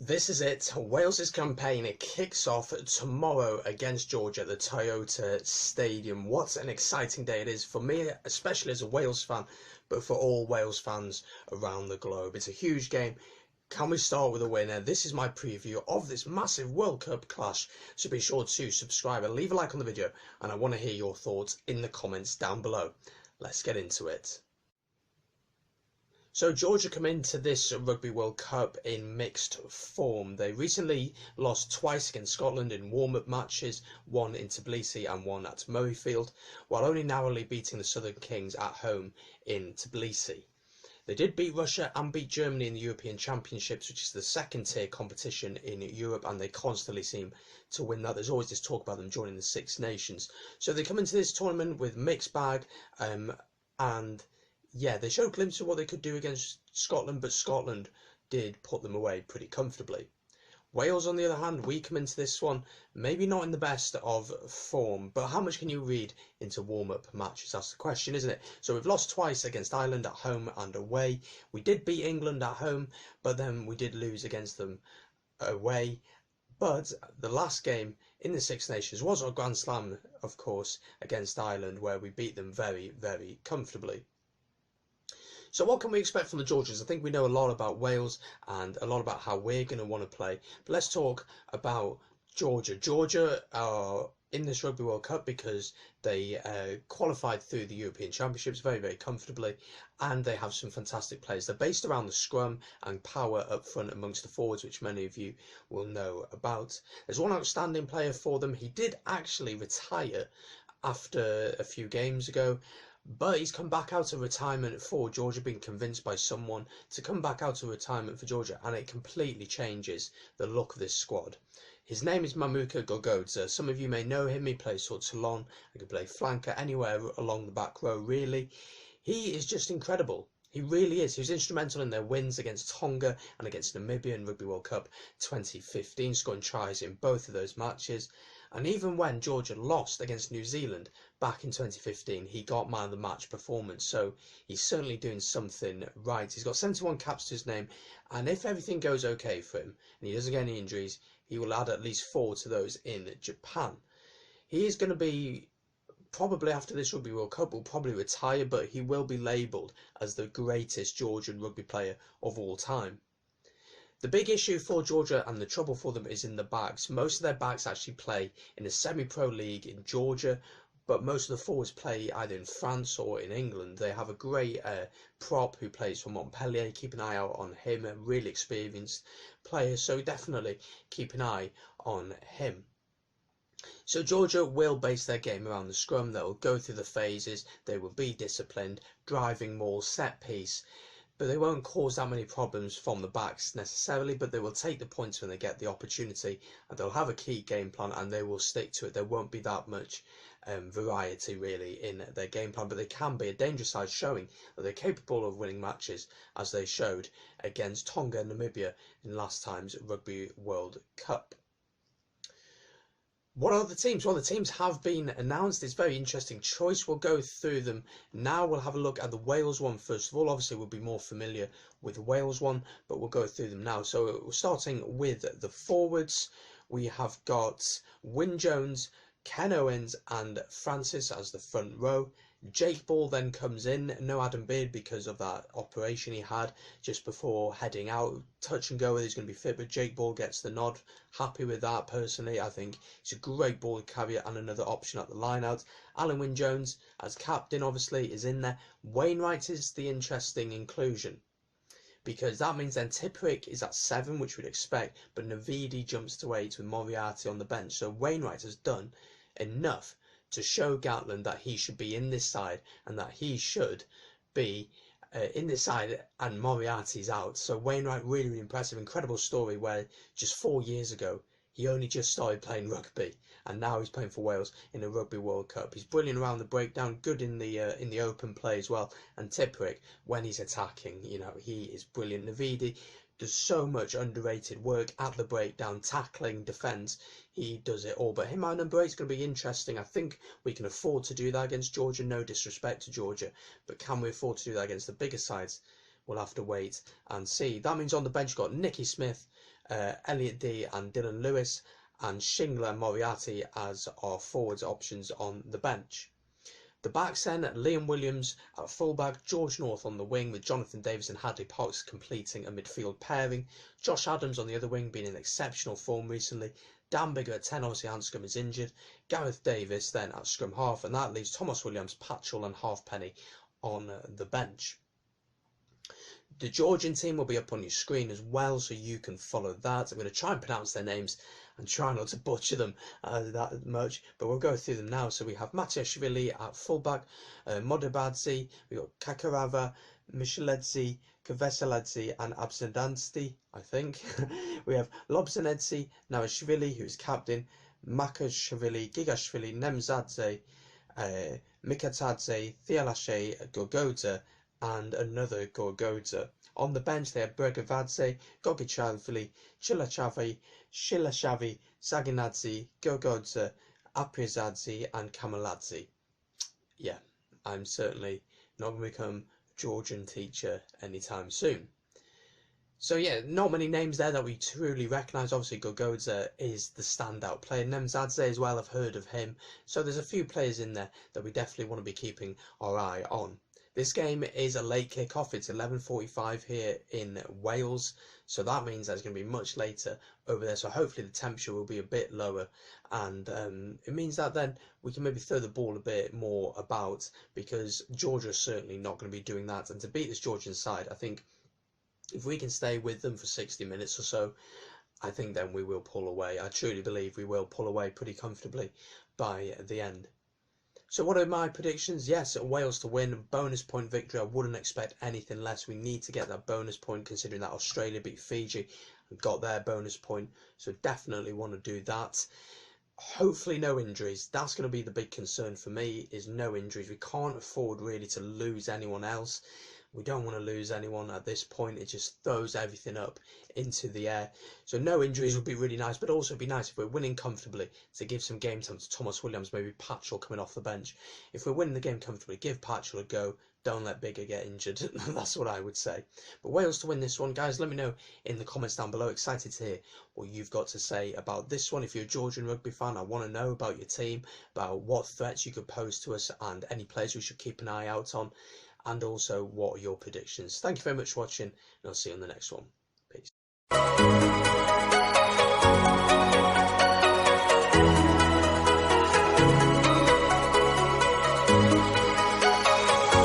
This is it. Wales's campaign, it kicks off tomorrow against Georgia at the Toyota Stadium. What an exciting day it is for me, especially as a Wales fan, but for all Wales fans around the globe. It's a huge game. Can we start with a winner? This is my preview of this massive World Cup clash, so be sure to subscribe and leave a like on the video, and I want to hear your thoughts in the comments down below. Let's get into it. So Georgia come into this Rugby World Cup in mixed form. They recently lost twice against Scotland in warm-up matches, one in Tbilisi and one at Murrayfield, while only narrowly beating the Southern Kings at home in Tbilisi. They did beat Russia and beat Germany in the European Championships, which is the second tier competition in Europe, and they constantly seem to win that. There's always this talk about them joining the Six Nations. So they come into this tournament with mixed bag, and yeah, they showed a glimpse of what they could do against Scotland, but Scotland did put them away pretty comfortably. Wales, on the other hand, we come into this one maybe not in the best of form, but how much can you read into warm-up matches? That's the question, isn't it? So we've lost twice against Ireland at home and away. We did beat England at home, but then we did lose against them away. But the last game in the Six Nations was our Grand Slam, of course, against Ireland, where we beat them very, very comfortably. So what can we expect from the Georgians? I think we know a lot about Wales and a lot about how we're going to want to play. But let's talk about Georgia. Georgia are in this Rugby World Cup because they qualified through the European Championships very, very comfortably, and they have some fantastic players. They're based around the scrum and power up front amongst the forwards, which many of you will know about. There's one outstanding player for them. He did actually retire after a few games ago, but he's come back out of retirement for Georgia, being convinced by someone to come back out of retirement for Georgia, and it completely changes the look of this squad. His name is Mamuka Gogodze. Some of you may know him. He plays for Toulon. He can play flanker anywhere along the back row, really. He is just incredible. He really is. He was instrumental in their wins against Tonga and against Namibia in Rugby World Cup 2015, scoring tries in both of those matches. And even when Georgia lost against New Zealand back in 2015, he got man of the match performance. So he's certainly doing something right. He's got 71 caps to his name, and if everything goes okay for him and he doesn't get any injuries, he will add at least 4 to those in Japan. He is going to be, probably after this Rugby World Cup, will probably retire, but he will be labelled as the greatest Georgian rugby player of all time. The big issue for Georgia and the trouble for them is in the backs. Most of their backs actually play in a semi-pro league in Georgia, but most of the forwards play either in France or in England. They have a great prop who plays for Montpellier. Keep an eye out on him, a really experienced player, so definitely keep an eye on him. So Georgia will base their game around the scrum. They will go through the phases, they will be disciplined, driving maul, set piece, but they won't cause that many problems from the backs necessarily, but they will take the points when they get the opportunity, and they'll have a key game plan and they will stick to it. There won't be that much variety really in their game plan, but they can be a dangerous side, showing that they're capable of winning matches, as they showed against Tonga and Namibia in last time's Rugby World Cup. What are the teams? Well, the teams have been announced. It's a very interesting choice. We'll go through them now. We'll have a look at the Wales one first of all. Obviously, we'll be more familiar with the Wales one, but we'll go through them now. So starting with the forwards, we have got Wyn Jones, Ken Owens and Francis as the front row. Jake Ball then comes in. No Adam Beard because of that operation he had just before heading out. Touch and go whether he's going to be fit, but Jake Ball gets the nod. Happy with that personally. I think it's a great ball carrier and another option at the line out. Alan Wyn Jones as captain obviously is in there. Wainwright is the interesting inclusion, because that means then Tipuric is at 7, which we'd expect, but Navidi jumps to 8 with Moriarty on the bench. So Wainwright has done enough to show Gatland that he should be in this side and that he should be in this side, and Moriarty's out. So Wainwright, really, really impressive. Incredible story where just 4 years ago he only just started playing rugby and now he's playing for Wales in a Rugby World Cup. He's brilliant around the breakdown, good in the open play as well. And Tipuric, when he's attacking, you know, he is brilliant. Navidi does so much underrated work at the breakdown, tackling, defence. He does it all. But him at number 8 is going to be interesting. I think we can afford to do that against Georgia. No disrespect to Georgia, but can we afford to do that against the bigger sides? We'll have to wait and see. That means on the bench you've got Nicky Smith, Elliot Dee and Dylan Lewis, and Shingler Moriarty as our forwards options on the bench. The backs then, Liam Williams at fullback, George North on the wing with Jonathan Davis and Hadley Parks completing a midfield pairing, Josh Adams on the other wing being in exceptional form recently, Dan Bigger at 10, obviously Hanscom is injured, Gareth Davis then at scrum half, and that leaves Thomas Williams, Patchell and Halfpenny on the bench. The Georgian team will be up on your screen as well, so you can follow that. I'm going to try and pronounce their names and try not to butcher them that much, but we'll go through them now. So we have Matiashvili at fullback, Modibadze, we've got Kakarava, Micheledze, Kveseladze and Absendansti, I think. We have Lobzanedze, Nawashvili, who's captain, Makashvili, Gigashvili, Nemzadze, Mikatadze, Thealashe, Gogoda, and another Gorgoda. On the bench they have Bergavadze, Gogichavli, Chilachavi, Shilashavi, Saginadze, Gogodze, Apriazadze and Kamaladze. Yeah, I'm certainly not going to become a Georgian teacher anytime soon. So yeah, not many names there that we truly recognise. Obviously Gogodze is the standout player. Nemzadze as well, I've heard of him. So there's a few players in there that we definitely want to be keeping our eye on. This game is a late kick-off. It's 11:45 here in Wales, so that means that it's going to be much later over there. So hopefully the temperature will be a bit lower, and it means that then we can maybe throw the ball a bit more about, because Georgia's certainly not going to be doing that. And to beat this Georgian side, I think if we can stay with them for 60 minutes or so, I think then we will pull away. I truly believe we will pull away pretty comfortably by the end. So what are my predictions? Yes, Wales to win, bonus point victory. I wouldn't expect anything less. We need to get that bonus point, considering that Australia beat Fiji and got their bonus point. So definitely want to do that. Hopefully no injuries. That's going to be the big concern for me, is no injuries. We can't afford really to lose anyone else. We don't want to lose anyone at this point. It just throws everything up into the air. So no injuries would be really nice, but also it'd be nice if we're winning comfortably to give some game time to Thomas Williams, maybe Patchell coming off the bench. If we're winning the game comfortably, give Patchell a go. Don't let Bigger get injured. That's what I would say. But Wales to win this one, guys. Let me know in the comments down below. Excited to hear what you've got to say about this one. If you're a Georgian rugby fan, I want to know about your team, about what threats you could pose to us, and any players we should keep an eye out on. And also, what are your predictions? Thank you very much for watching, and I'll see you on the next one.